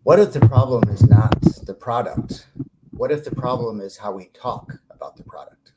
What if the problem is not the product? What if the problem is how we talk about the product?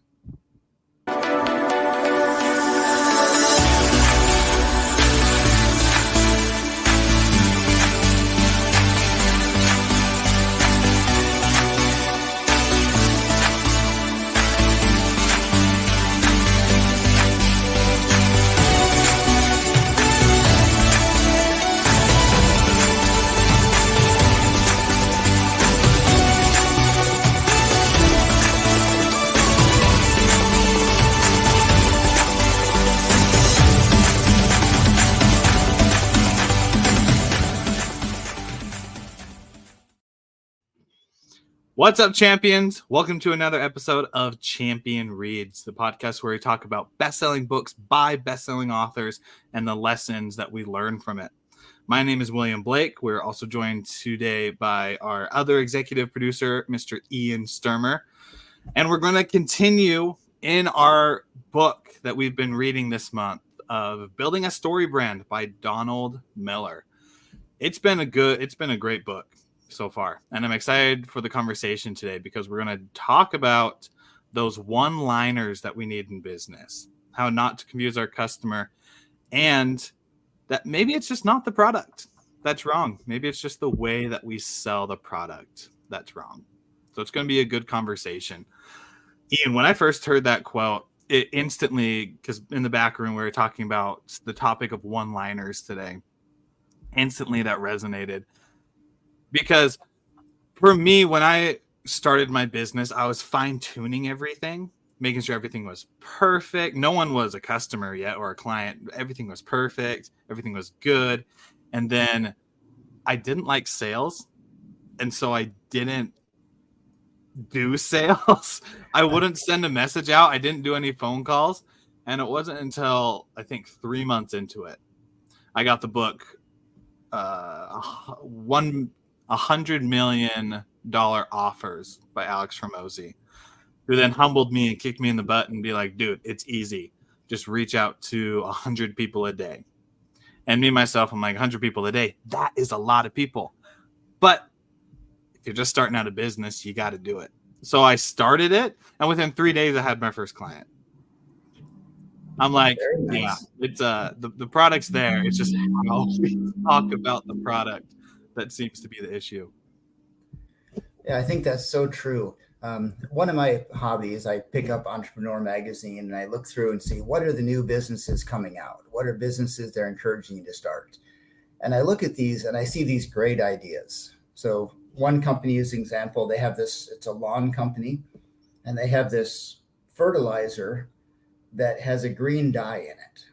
What's up, champions? Welcome to another episode of Champion Reads, the podcast where we talk about best-selling books by best-selling authors and the lessons that we learn from it. My name is William Blake. We're also joined today by our other executive producer, Mr. Ian Sturmer. And we're going to continue in our book that we've been reading this month of Building a Story Brand by Donald Miller. It's been a great book so far, and I'm excited for the conversation today because we're going to talk about those one-liners that we need in business, how not to confuse our customer, and that maybe it's just not the product that's wrong. Maybe it's just the way that we sell the product that's wrong. So it's going to be a good conversation. Ian, when I first heard that quote, it instantly, because in the back room we were talking about the topic of one-liners today, instantly that resonated. Because for me, when I started my business, I was fine-tuning everything, making sure everything was perfect. No one was a customer yet or a client. Everything was perfect. Everything was good. And then I didn't like sales. And so I didn't do sales. I wouldn't send a message out. I didn't do any phone calls. And it wasn't until, I think, 3 months into it, I got the book, $100 million offers by Alex Hormozi, who then humbled me and kicked me in the butt and be like, dude, it's easy. Just reach out to 100 people a day. And me, myself, I'm like, 100 people a day. That is a lot of people. But if you're just starting out a business, you got to do it. So I started it. And within 3 days, I had my first client. I'm like, nice. Yeah, it's the product's there. It's just how we talk about the product that seems to be the issue. Yeah, I think that's so true. One of my hobbies, I pick up Entrepreneur Magazine and I look through and see what are the new businesses coming out? What are businesses they're encouraging you to start? And I look at these and I see these great ideas. So one company is an example. They have this, it's a lawn company, and they have this fertilizer that has a green dye in it.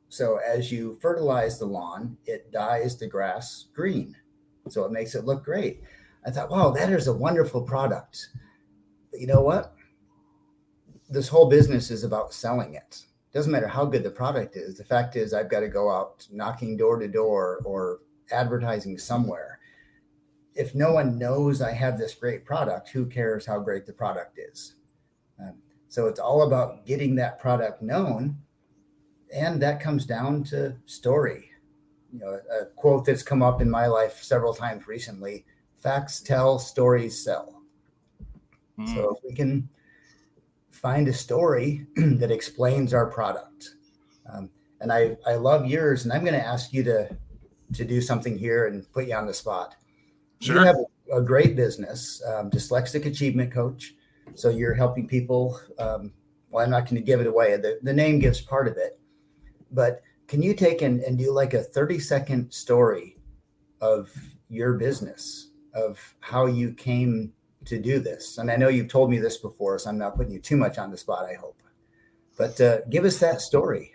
So as you fertilize the lawn, it dyes the grass green. So it makes it look great. I thought, wow, that is a wonderful product. But you know what? This whole business is about selling it. Doesn't matter how good the product is. The fact is, I've got to go out knocking door to door or advertising somewhere. If no one knows I have this great product, who cares how great the product is? So it's all about getting that product known. And that comes down to story. You know, a quote that's come up in my life several times recently: facts tell, stories sell. So if we can find a story that explains our product, and I love yours, and I'm going to ask you to do something here and put you on the spot. Sure. You have a great business, Dyslexic Achievement Coach. So you're helping people. Well, I'm not going to give it away. The name gives part of it, but can you take and do like a 30-second story of your business, of how you came to do this? And I know you've told me this before, so I'm not putting you too much on the spot, I hope. But give us that story.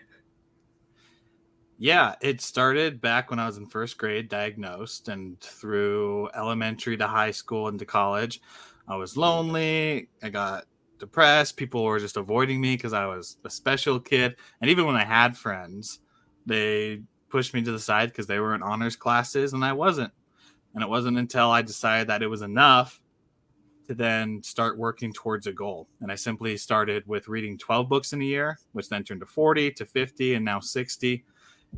Yeah, it started back when I was in first grade, diagnosed, and through elementary to high school and to college, I was lonely. I got depressed. People were just avoiding me because I was a special kid. And even when I had friends, they pushed me to the side because they were in honors classes and I wasn't. And it wasn't until I decided that it was enough to then start working towards a goal. And I simply started with reading 12 books in a year, which then turned to 40, to 50, and now 60.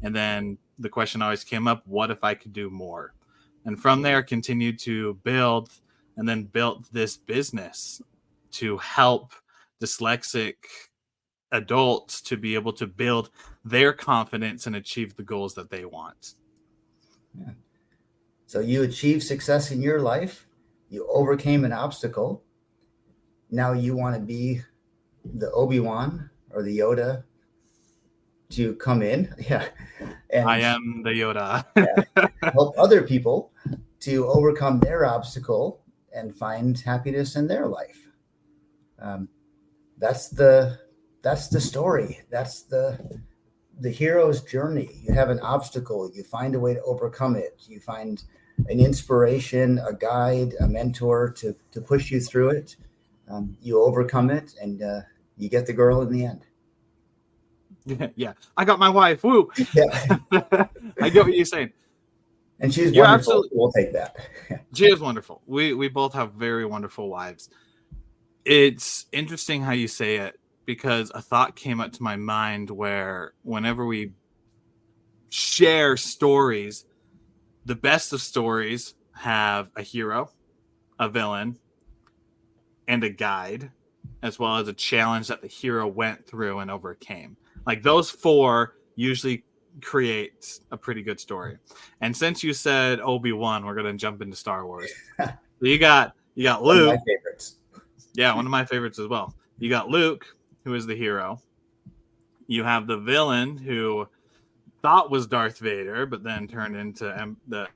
And then the question always came up, what if I could do more? And from there, continued to build and then built this business to help dyslexic adults to be able to build their confidence and achieve the goals that they want. Yeah. So you achieved success in your life. You overcame an obstacle. Now you want to be the Obi-Wan or the Yoda to come in. Yeah. And I am the Yoda. help other people to overcome their obstacle and find happiness in their life. That's the story. That's the hero's journey. You have an obstacle, you find a way to overcome it. You find an inspiration, a guide, a mentor to push you through it. You overcome it, and you get the girl in the end. Yeah, I got my wife. Woo! Yeah. I get what you're saying. And she's You're wonderful. absolutely, we'll take that. She is wonderful. We both have very wonderful wives. It's interesting how you say it, because a thought came up to my mind where whenever we share stories, the best of stories have a hero, a villain, and a guide, as well as a challenge that the hero went through and overcame. Like those four usually create a pretty good story. And since you said Obi-Wan, we're going to jump into Star Wars. So you got Luke. One of my favorites. Yeah, one of my favorites as well. You got Luke, who is the hero. You have the villain, who thought was Darth Vader, but then turned into the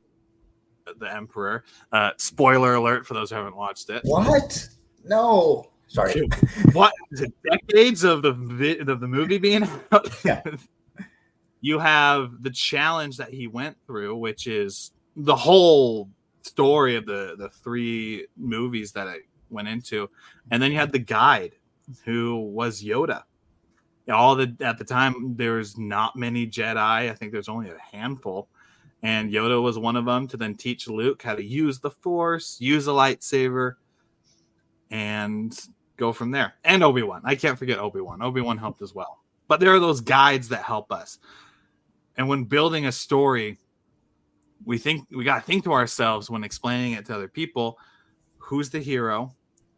Emperor. Spoiler alert for those who haven't watched it. What? No. Sorry. What? Decades of the movie being out? Yeah. You have the challenge that he went through, which is the whole story of the three movies that I went into. And then you had the guide, who was Yoda. At the time, there was not many Jedi. I think there's only a handful. And Yoda was one of them, to then teach Luke how to use the Force, use a lightsaber, and go from there. And Obi-Wan. I can't forget Obi-Wan. Obi-Wan helped as well. But there are those guides that help us. And when building a story, we got to think to ourselves when explaining it to other people, who's the hero,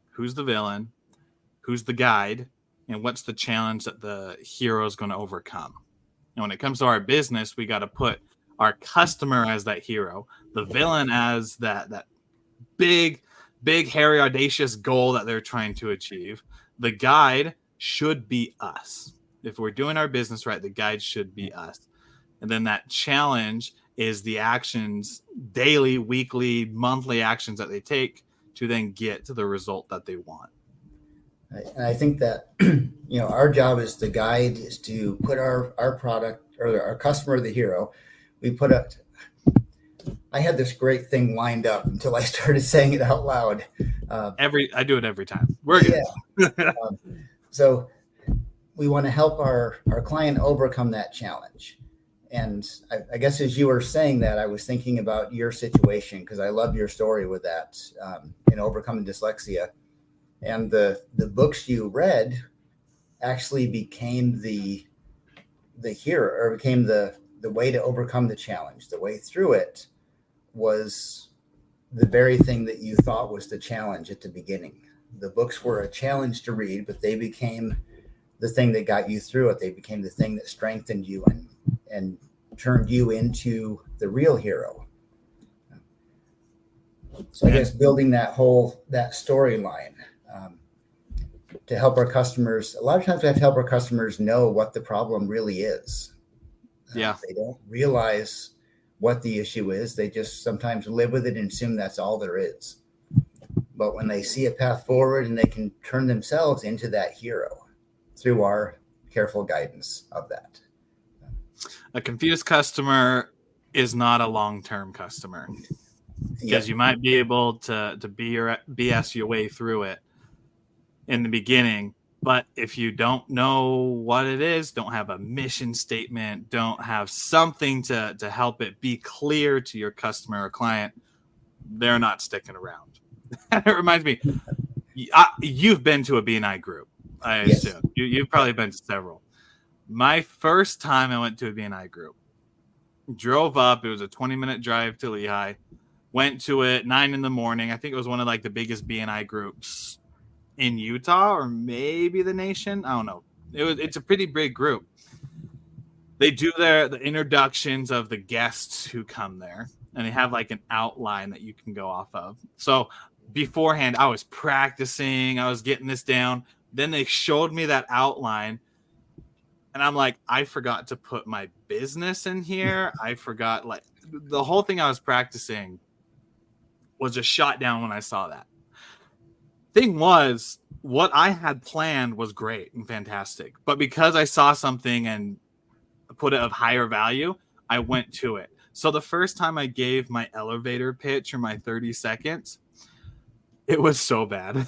who's the villain, who's the guide, and what's the challenge that the hero is going to overcome. And when it comes to our business, we got to put our customer as that hero, the villain as that big, hairy, audacious goal that they're trying to achieve. The guide should be us. If we're doing our business right, the guide should be us. And then that challenge is the actions, daily, weekly, monthly actions that they take to then get to the result that they want. And I think that, our job as the guide is to put our product, or our customer, the hero. I had this great thing lined up until I started saying it out loud. I do it every time. We're good. Yeah. So we want to help our client overcome that challenge. And I guess as you were saying that, I was thinking about your situation, because I love your story with that, in overcoming dyslexia. And the books you read actually became the hero, or became the way to overcome the challenge. The way through it was the very thing that you thought was the challenge at the beginning. The books were a challenge to read, but they became the thing that got you through it. They became the thing that strengthened you and turned you into the real hero. So I guess building that storyline to help our customers. A lot of times we have to help our customers know what the problem really is. Yeah. They don't realize what the issue is. They just sometimes live with it and assume that's all there is. But when they see a path forward, and they can turn themselves into that hero through our careful guidance of that. A confused customer is not a long-term customer, because you might be able to BS your way through it in the beginning. But if you don't know what it is, don't have a mission statement, don't have something to help it be clear to your customer or client, they're not sticking around. It reminds me, you've been to a BNI group, I assume. You've probably been to several. My first time I went to a BNI group, drove up. It was a 20-minute drive to Lehigh. Went to it 9 a.m. I think it was one of like the biggest BNI groups in Utah or maybe the nation. I don't know. It's a pretty big group. They do the introductions of the guests who come there, and they have like an outline that you can go off of. So beforehand, I was practicing, I was getting this down. Then they showed me that outline, and I'm like, I forgot to put my business in here. I forgot, like, the whole thing I was practicing was just shot down when I saw that. Thing was, what I had planned was great and fantastic, but because I saw something and put it of higher value, I went to it. So the first time I gave my elevator pitch or my 30 seconds, it was so bad.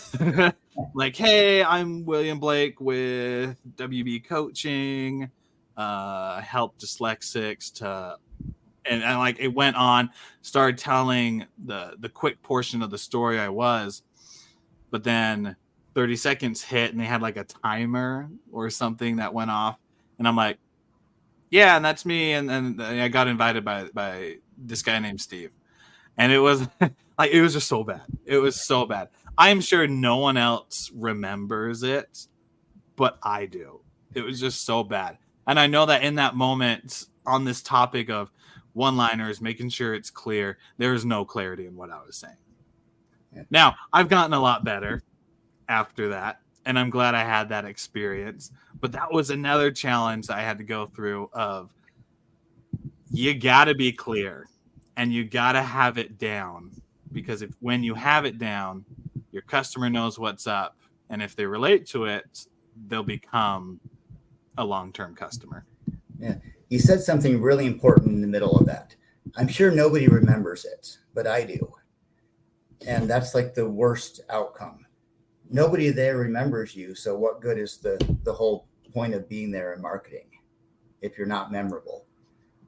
Like, hey, I'm William Blake with WB Coaching, help dyslexics to, and like it went on, started telling the quick portion of the story I was, but then 30 seconds hit and they had like a timer or something that went off, and I'm like, yeah, and that's me, and I got invited by this guy named Steve, and it was like, it was just so bad. It was so bad. I'm sure no one else remembers it, but I do. It was just so bad. And I know that in that moment, on this topic of one-liners, making sure it's clear, there was no clarity in what I was saying. Yeah. Now, I've gotten a lot better after that, and I'm glad I had that experience. But that was another challenge that I had to go through of, you got to be clear and you got to have it down, because when you have it down, your customer knows what's up, and if they relate to it, they'll become a long-term customer. Yeah. You said something really important in the middle of that. I'm sure nobody remembers it, but I do. And that's like the worst outcome. Nobody there remembers you. So what good is the whole point of being there in marketing if you're not memorable?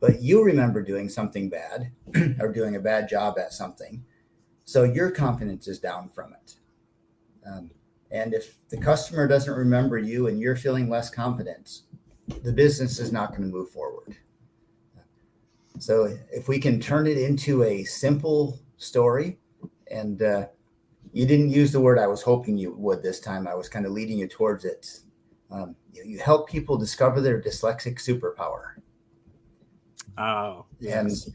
But you remember doing something bad or doing a bad job at something. So your confidence is down from it. And if the customer doesn't remember you and you're feeling less confident, the business is not going to move forward. So if we can turn it into a simple story, and you didn't use the word I was hoping you would this time. I was kind of leading you towards it. You help people discover their dyslexic superpower. Oh, yes. And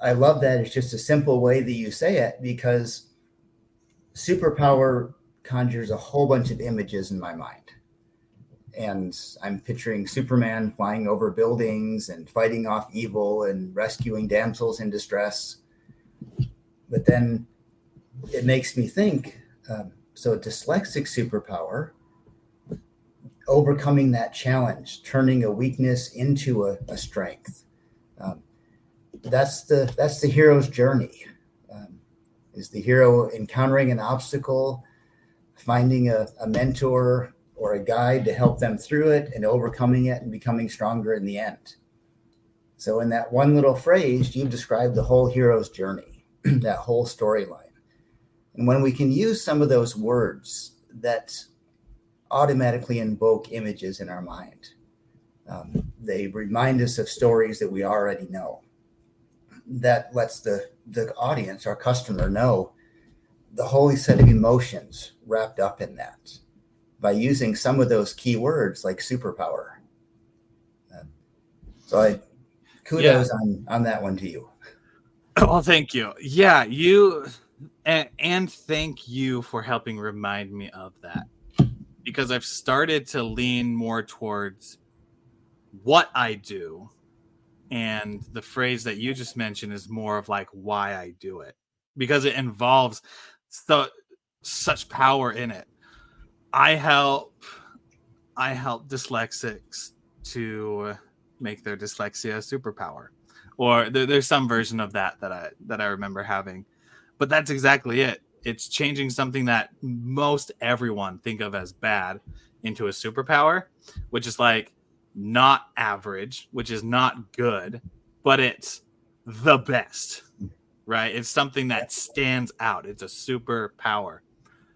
I love that it's just a simple way that you say it, because superpower conjures a whole bunch of images in my mind. And I'm picturing Superman flying over buildings and fighting off evil and rescuing damsels in distress. But then it makes me think, so dyslexic superpower, overcoming that challenge, turning a weakness into a strength. That's the hero's journey. Is the hero encountering an obstacle, finding a mentor or a guide to help them through it and overcoming it and becoming stronger in the end. So in that one little phrase, you described the whole hero's journey, that whole storyline. And when we can use some of those words that automatically invoke images in our mind, they remind us of stories that we already know. That lets the audience, our customer, know the whole set of emotions wrapped up in that by using some of those key words like superpower. So kudos on that one to you. Well, thank you. Yeah, you and thank you for helping remind me of that, because I've started to lean more towards what I do, and the phrase that you just mentioned is more of like why I do it, because it involves such power in it. I help dyslexics to make their dyslexia a superpower, or there's some version of that I remember having. But that's exactly it. It's changing something that most everyone think of as bad into a superpower, which is like not average, which is not good, but it's the best, right? It's something that stands out. It's a superpower.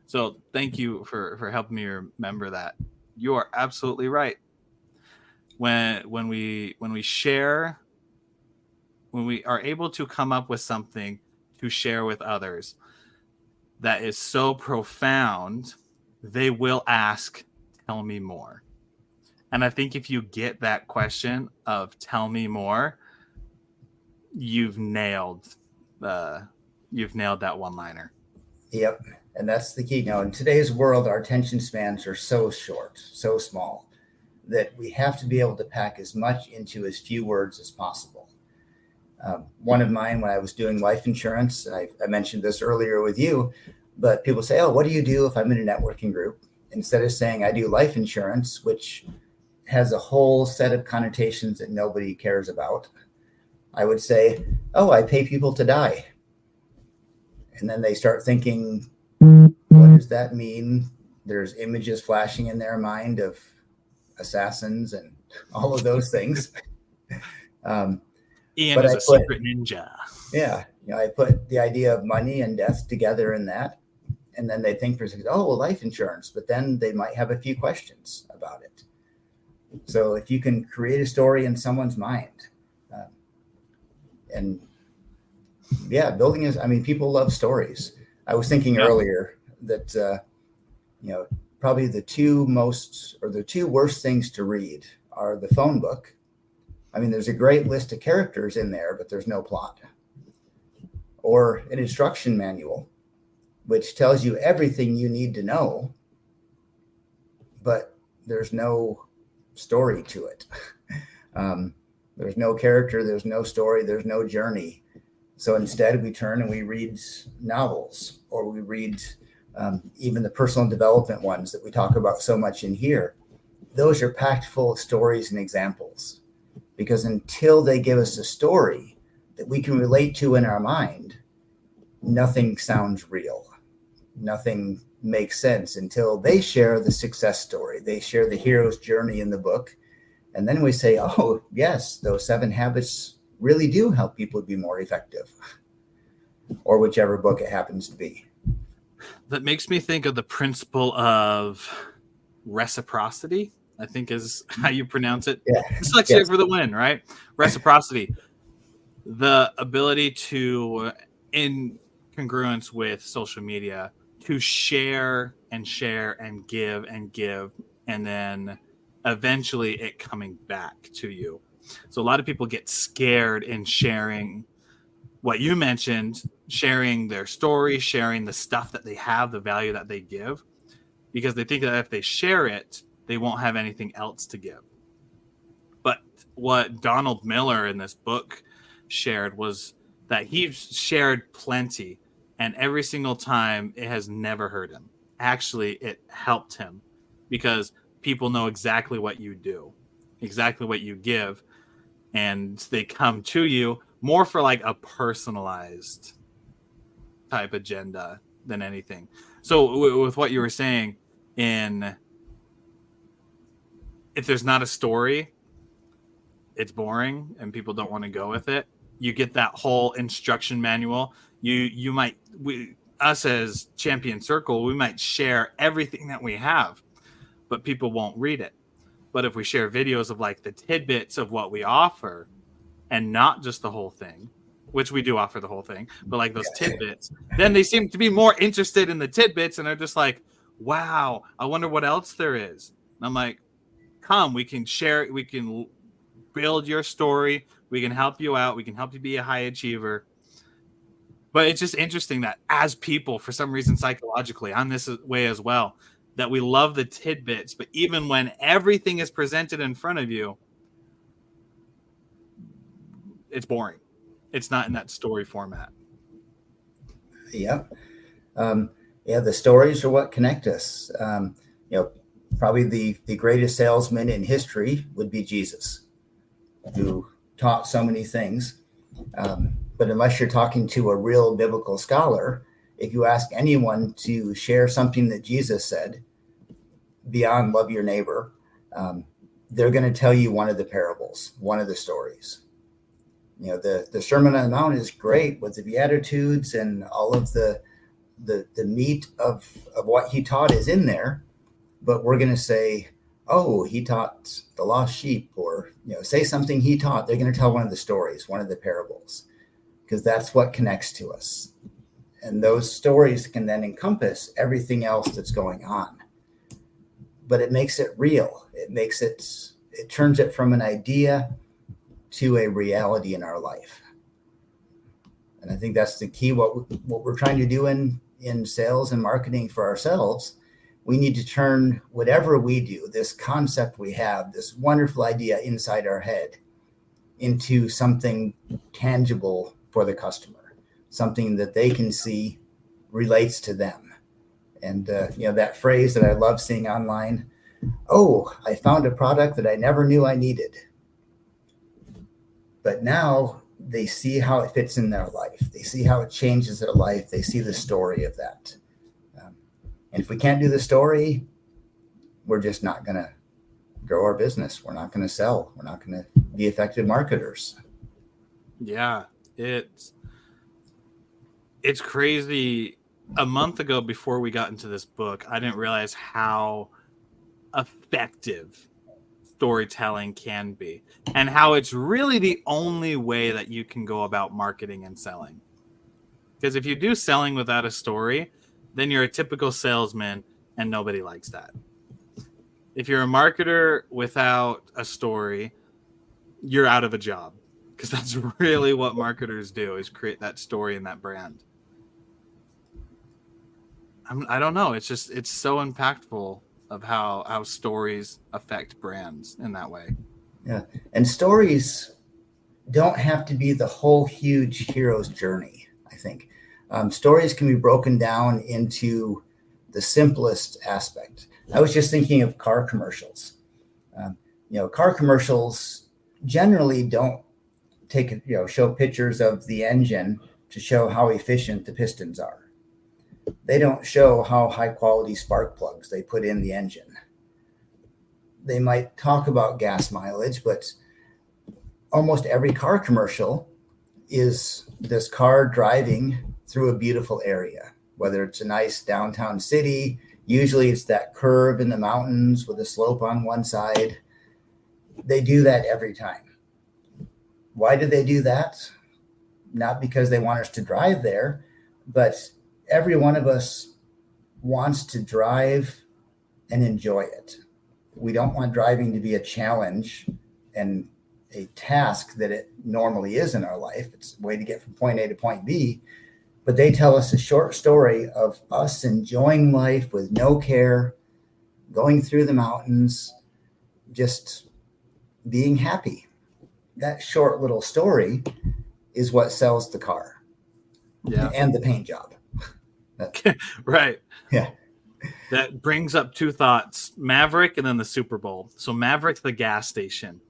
So thank you for helping me remember that. You are absolutely right. When we share, when we are able to come up with something to share with others that is so profound, they will ask, tell me more. And I think if you get that question of tell me more, you've nailed that one-liner. Yep. And that's the key. Now, in today's world, our attention spans are so short, so small, that we have to be able to pack as much into as few words as possible. One of mine, when I was doing life insurance, I mentioned this earlier with you, but people say, oh, what do you do if I'm in a networking group? Instead of saying I do life insurance, which has a whole set of connotations that nobody cares about, I would say, oh, I pay people to die. And then they start thinking, what does that mean? There's images flashing in their mind of assassins and all of those things. Ian is a secret ninja. Yeah. I put the idea of money and death together in that. And then they think for a second, oh, well, life insurance. But then they might have a few questions about it. So if you can create a story in someone's mind, and building is, people love stories. I was thinking earlier that, probably the two worst things to read are the phone book. There's a great list of characters in there, but there's no plot. Or an instruction manual, which tells you everything you need to know, but there's no story to it. There's no character, there's no story, there's no journey. So instead we turn and we read novels, or we read even the personal development ones that we talk about so much in here. Those are packed full of stories and examples, because until they give us a story that we can relate to in our mind, nothing sounds real. Nothing makes sense until they share the success story. They share the hero's journey in the book. And then we say, oh, yes, those 7 habits really do help people be more effective, or whichever book it happens to be. That makes me think of the principle of reciprocity, I think is how you pronounce it. Yeah. Dyslexia for the win, right? Reciprocity. The ability to, in congruence with social media, to share and give, and then eventually it coming back to you. So a lot of people get scared in sharing what you mentioned, sharing their story, sharing the stuff that they have, the value that they give, because they think that if they share it, they won't have anything else to give. But what Donald Miller in this book shared was that he shared plenty, and every single time it has never hurt him. Actually, it helped him, because people know exactly what you do, exactly what you give, and they come to you more for like a personalized type agenda than anything. So with what you were saying, if there's not a story, it's boring and people don't want to go with it. You get that whole instruction manual. Us as Champion Circle, we might share everything that we have, but people won't read it. But if we share videos of like the tidbits of what we offer, and not just the whole thing, which we do offer the whole thing, but like those tidbits, then they seem to be more interested in the tidbits, and they're just like, wow, I wonder what else there is. And I'm like, come, we can share, we can build your story, we can help you out, we can help you be a high achiever. But it's just interesting that as people, for some reason, psychologically, I'm this way as well, that we love the tidbits, but even when everything is presented in front of you, it's boring. It's not in that story format. Yeah. The stories are what connect us. Probably the greatest salesman in history would be Jesus, who taught so many things. But unless you're talking to a real biblical scholar, if you ask anyone to share something that Jesus said beyond love your neighbor, they're going to tell you one of the parables, one of the stories. The Sermon on the Mount is great with the Beatitudes, and all of the meat of what he taught is in there. But we're going to say, oh, he taught the lost sheep, or say something he taught. They're going to tell one of the stories, one of the parables. because that's what connects to us. And those stories can then encompass everything else that's going on. But it makes it real. It turns it from an idea to a reality in our life. And I think that's the key. What we're trying to do in sales and marketing for ourselves, we need to turn whatever we do, this concept we have, this wonderful idea inside our head, into something tangible for the customer, something that they can see relates to them. And that phrase that I love seeing online, "Oh, I found a product that I never knew I needed." But now they see how it fits in their life. They see how it changes their life. They see the story of that. And if we can't do the story, we're just not going to grow our business. We're not going to sell. We're not going to be effective marketers. Yeah, it's crazy. A month ago, before we got into this book, I didn't realize how effective storytelling can be, and how it's really the only way that you can go about marketing and selling. Because if you do selling without a story, then you're a typical salesman, and nobody likes that. If you're a marketer without a story, you're out of a job, because that's really what marketers do, is create that story and that brand. I don't know. It's so impactful of how stories affect brands in that way. Yeah. And stories don't have to be the whole huge hero's journey, I think. Stories can be broken down into the simplest aspect. I was just thinking of car commercials. Car commercials generally don't show pictures of the engine to show how efficient the pistons are. They don't show how high quality spark plugs they put in the engine. They might talk about gas mileage, but almost every car commercial is this car driving through a beautiful area, whether it's a nice downtown city. Usually it's that curve in the mountains with a slope on one side. They do that every time. Why do they do that? Not because they want us to drive there, but every one of us wants to drive and enjoy it. We don't want driving to be a challenge and a task that it normally is in our life. It's a way to get from point A to point B. But they tell us a short story of us enjoying life with no care, going through the mountains, just being happy. That short little story is what sells the car. Yeah. And the paint job. Right. Yeah. That brings up two thoughts: Maverick and then the Super Bowl. So Maverick, the gas station.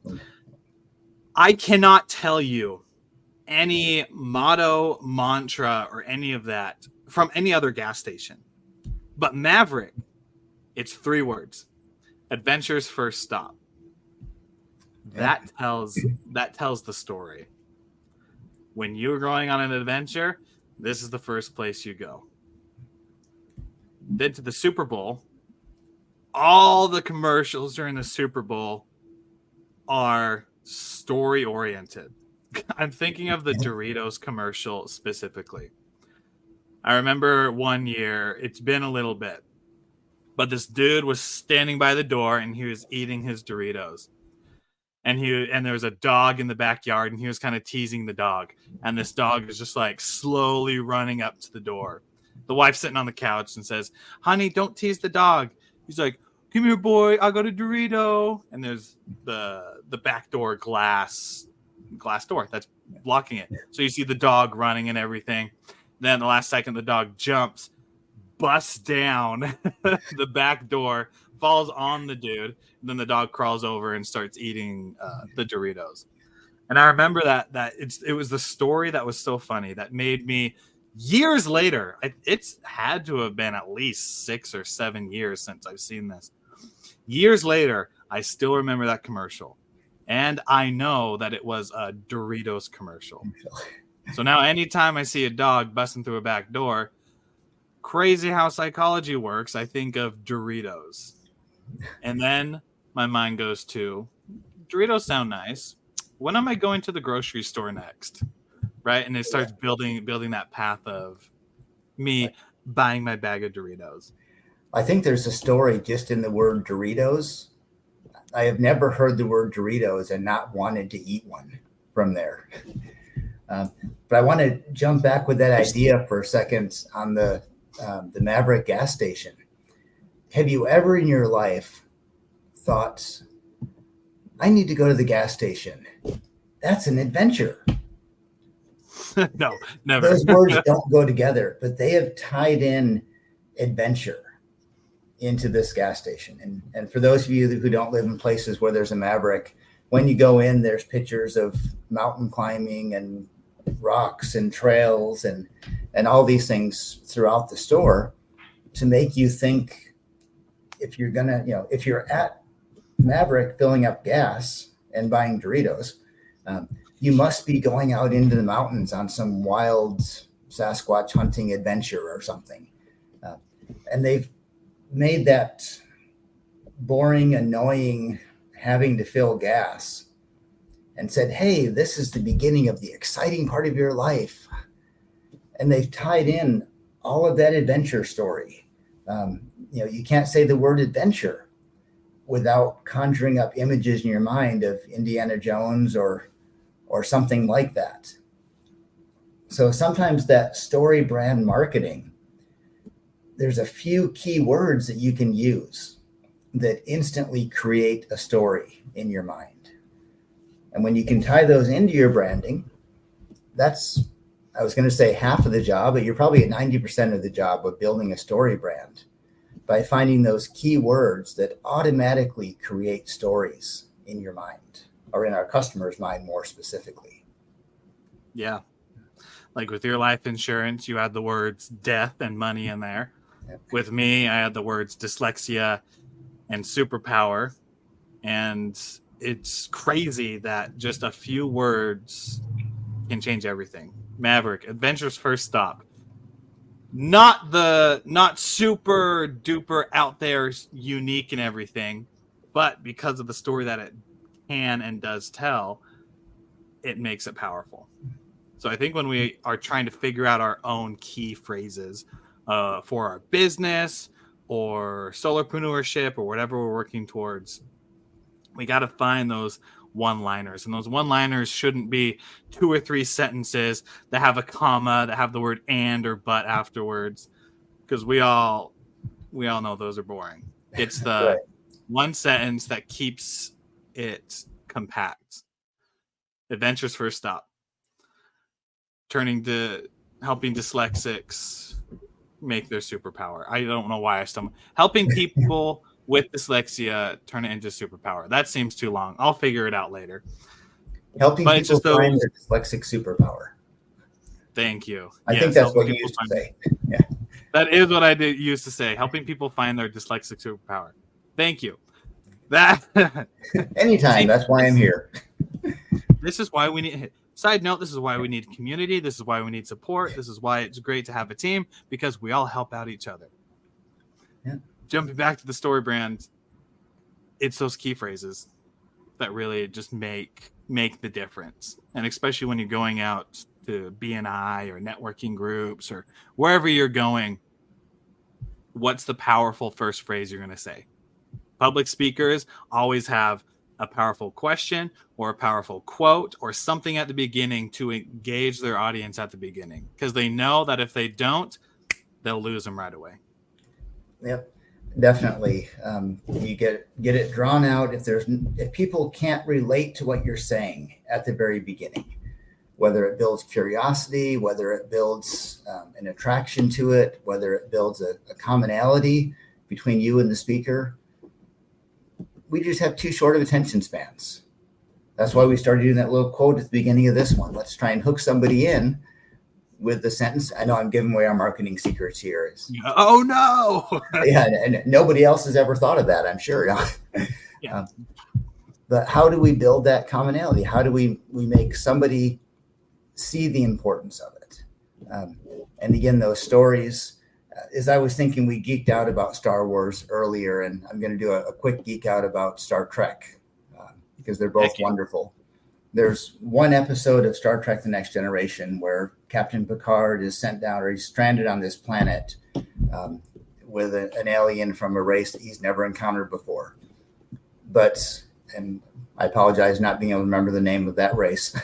I cannot tell you any motto, mantra, or any of that from any other gas station. But Maverick, it's 3 words: adventure's first stop. Yeah. That tells the story. When you're going on an adventure, this is the first place you go. Then to the Super Bowl, all the commercials during the Super Bowl are story oriented. I'm thinking of the Doritos commercial specifically. I remember one year, it's been a little bit, but this dude was standing by the door and he was eating his Doritos. And there was a dog in the backyard, and he was kind of teasing the dog. And this dog is just like slowly running up to the door. The wife's sitting on the couch and says, "Honey, don't tease the dog." He's like, "Come here, boy. I got a Dorito." And there's the back door glass door that's blocking it. So you see the dog running and everything. Then the last second, the dog jumps, busts down the back door, falls on the dude. And then the dog crawls over and starts eating the Doritos. And I remember that it was the story that was so funny that made me, years later, it's had to have been at least 6 or 7 years since I've seen this. Years later, I still remember that commercial. And I know that it was a Doritos commercial. So now anytime I see a dog busting through a back door, crazy how psychology works, I think of Doritos. And then my mind goes to, Doritos sound nice. When am I going to the grocery store next? right? And it starts building that path of me buying my bag of Doritos. I think there's a story just in the word Doritos. I have never heard the word Doritos and not wanted to eat one from there. But I want to jump back with that idea for a second on the Maverick gas station. Have you ever in your life thought, I need to go to the gas station? That's an adventure. No, never. Those words don't go together, but they have tied in adventure into this gas station. And for those of you who don't live in places where there's a Maverick, when you go in, there's pictures of mountain climbing and rocks and trails and all these things throughout the store to make you think, if you're at Maverick filling up gas and buying Doritos, you must be going out into the mountains on some wild Sasquatch hunting adventure or something. And they've made that boring, annoying having to fill gas and said, hey, this is the beginning of the exciting part of your life. And they've tied in all of that adventure story. You can't say the word adventure without conjuring up images in your mind of Indiana Jones or something like that. So sometimes that story brand marketing, there's a few key words that you can use that instantly create a story in your mind. And when you can tie those into your branding, that's, I was going to say half of the job, but you're probably at 90% of the job of building a story brand by finding those key words that automatically create stories in your mind, or in our customer's mind more specifically. Yeah. Like with your life insurance, you had the words death and money in there. Yep. With me, I had the words dyslexia and superpower. And it's crazy that just a few words can change everything. Maverick, adventure's first stop. Not super duper out there, unique and everything, but because of the story that it can and does tell, it makes it powerful. So I think when we are trying to figure out our own key phrases for our business or solopreneurship or whatever we're working towards, we got to find those one-liners. And those one-liners shouldn't be 2 or 3 sentences that have a comma, that have the word and or but afterwards, because we all know those are boring. It's the right. One sentence that keeps it compact. Adventure's first stop. Helping dyslexics make their superpower. I don't know why I stumbled. Helping people with dyslexia turn it into superpower. That seems too long. I'll figure it out later. Helping people find their dyslexic superpower. Thank you. I think that's what you used to say. Yeah. That is what I used to say. Helping people find their dyslexic superpower. Thank you. Anytime. That's why I'm here. This is why we need. Side note, this is why we need community. This is why we need support. This is why it's great to have a team, because we all help out each other. Yeah. Jumping back to the story brand, it's those key phrases that really just make the difference. And especially when you're going out to BNI or networking groups or wherever you're going, what's the powerful first phrase you're going to say? Public speakers always have a powerful question or a powerful quote or something at the beginning to engage their audience at the beginning, because they know that if they don't, they'll lose them right away. Yep, definitely. You get it drawn out. If people can't relate to what you're saying at the very beginning, whether it builds curiosity, whether it builds an attraction to it, whether it builds a commonality between you and the speaker, we just have too short of attention spans. That's why we started doing that little quote at the beginning of this one. Let's try and hook somebody in with the sentence. I know I'm giving away our marketing secrets here. Oh, no. Yeah, and nobody else has ever thought of that, I'm sure. Yeah. But how do we build that commonality? How do we make somebody see the importance of it? And again, those stories, as I was thinking, we geeked out about Star Wars earlier, and I'm going to do a quick geek out about Star Trek because they're both wonderful. There's one episode of Star Trek: The Next Generation where Captain Picard is sent down, or he's stranded on this planet with an alien from a race that he's never encountered before. And I apologize not being able to remember the name of that race,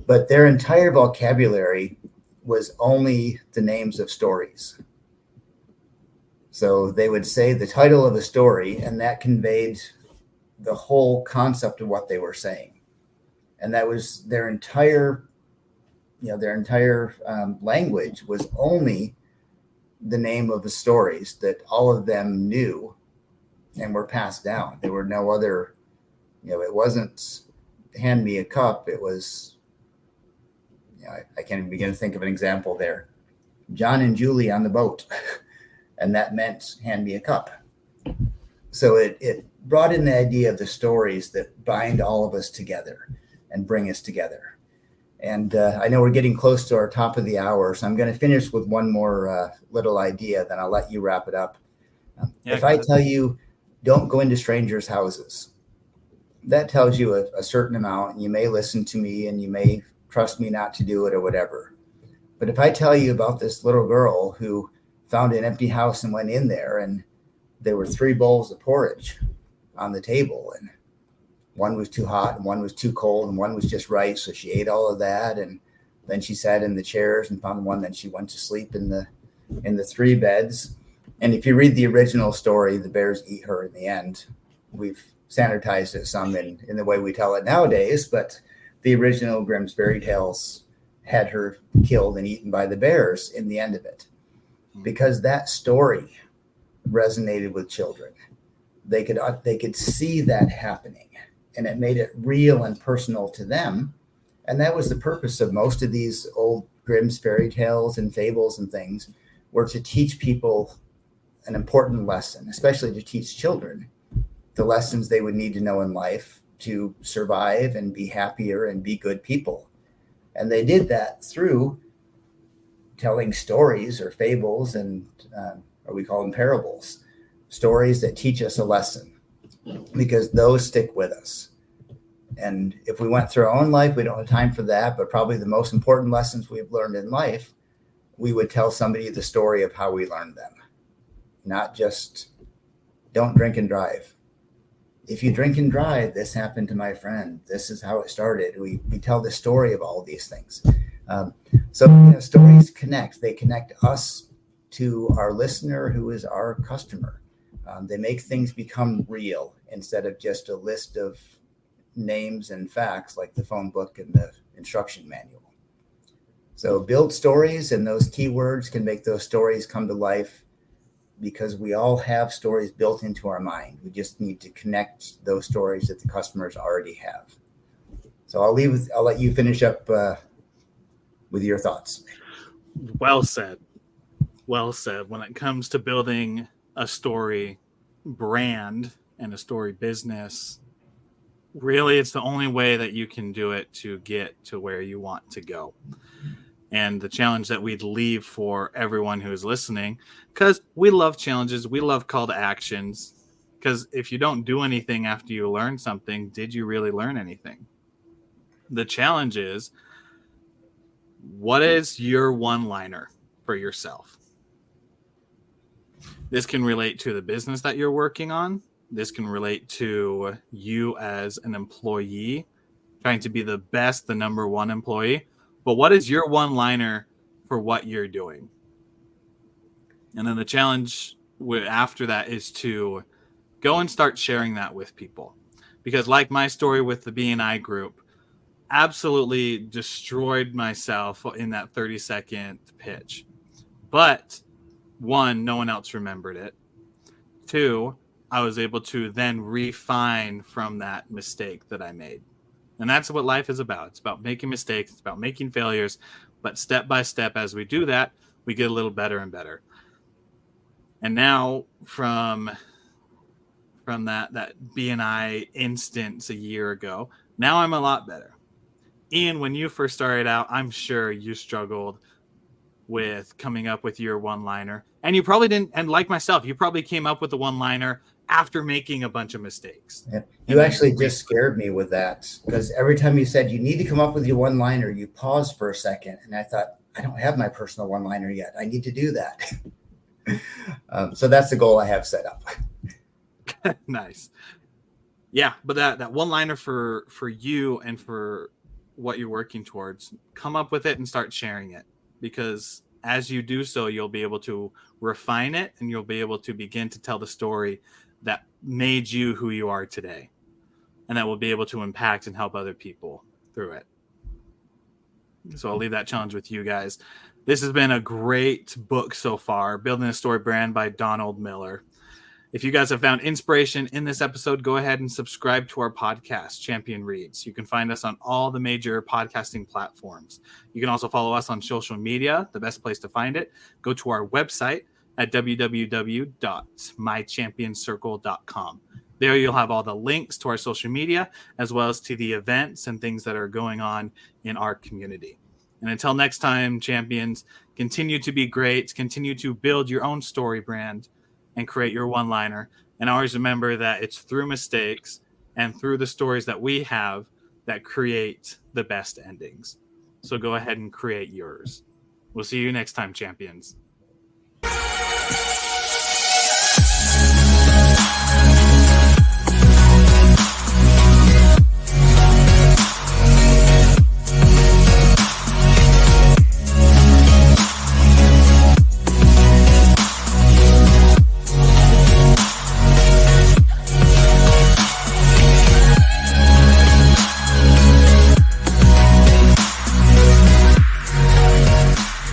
but their entire vocabulary was only the names of stories. So they would say the title of a story, and that conveyed the whole concept of what they were saying. And that was their entire language was only the name of the stories that all of them knew and were passed down. There were no other, it wasn't hand me a cup. It was, I can't even begin to think of an example there. John and Julie on the boat. And that meant hand me a cup. So it brought in the idea of the stories that bind all of us together and bring us together. And I know we're getting close to our top of the hour, so I'm going to finish with one more little idea, then I'll let you wrap it up. If I tell you, don't go into strangers' houses, that tells you a certain amount, and you may listen to me and you may trust me not to do it or whatever. But if I tell you about this little girl who found an empty house and went in there, and there were 3 bowls of porridge on the table, and one was too hot and one was too cold and one was just right. So she ate all of that. And then she sat in the chairs and found one. Then she went to sleep in the 3 beds. And if you read the original story, the bears eat her in the end. We've sanitized it some in the way we tell it nowadays, but the original Grimm's fairy tales had her killed and eaten by the bears in the end of it, because that story resonated with children. They could see that happening, and it made it real and personal to them. And that was the purpose of most of these old Grimm's fairy tales and fables and things, were to teach people an important lesson, especially to teach children the lessons they would need to know in life to survive and be happier and be good people. And they did that through telling stories or fables, and or we call them parables, stories that teach us a lesson, because those stick with us. And if we went through our own life, we don't have time for that, but probably the most important lessons we've learned in life, we would tell somebody the story of how we learned them. Not just, don't drink and drive. If you drink and drive, this happened to my friend. This is how it started. We tell the story of all these things. So stories connect. They connect us to our listener, who is our customer. They make things become real instead of just a list of names and facts like the phone book and the instruction manual. So build stories, and those keywords can make those stories come to life, because we all have stories built into our mind. We just need to connect those stories that the customers already have. So I'll let you finish up with your thoughts. Well said. Well said. When it comes to building a story brand and a story business, really it's the only way that you can do it to get to where you want to go. And the challenge that we'd leave for everyone who is listening, because we love challenges, we love call to actions, because if you don't do anything after you learn something, did you really learn anything? The challenge is, what is your one-liner for yourself? This can relate to the business that you're working on. This can relate to you as an employee, trying to be the best, the number one employee. But what is your one-liner for what you're doing? And then the challenge after that is to go and start sharing that with people. Because like my story with the B&I group, absolutely destroyed myself in that 30-second pitch. But 1, no one else remembered it. 2, I was able to then refine from that mistake that I made. And that's what life is about. It's about making mistakes. It's about making failures. But step by step, as we do that, we get a little better and better. And now from that B&I instance a year ago, now I'm a lot better. Ian, when you first started out, I'm sure you struggled with coming up with your one-liner. And you probably didn't, and like myself, you probably came up with the one-liner after making a bunch of mistakes. Yeah. You actually just scared me with that, because every time you said you need to come up with your one-liner, you paused for a second, and I thought, I don't have my personal one-liner yet. I need to do that. So that's the goal I have set up. Nice. Yeah, but that one-liner for you and for what you're working towards, come up with it and start sharing it, because as you do so, you'll be able to refine it and you'll be able to begin to tell the story that made you who you are today, and that will be able to impact and help other people through it. So I'll leave that challenge with you guys. This has been a great book so far, Building a Story Brand by Donald Miller. If you guys have found inspiration in this episode, go ahead and subscribe to our podcast, Champion Reads. You can find us on all the major podcasting platforms. You can also follow us on social media, the best place to find it. Go to our website at www.mychampioncircle.com. There you'll have all the links to our social media, as well as to the events and things that are going on in our community. And until next time, champions, continue to be great, continue to build your own story brand, and create your one-liner. And always remember that it's through mistakes and through the stories that we have that create the best endings. So go ahead and create yours. We'll see you next time, champions.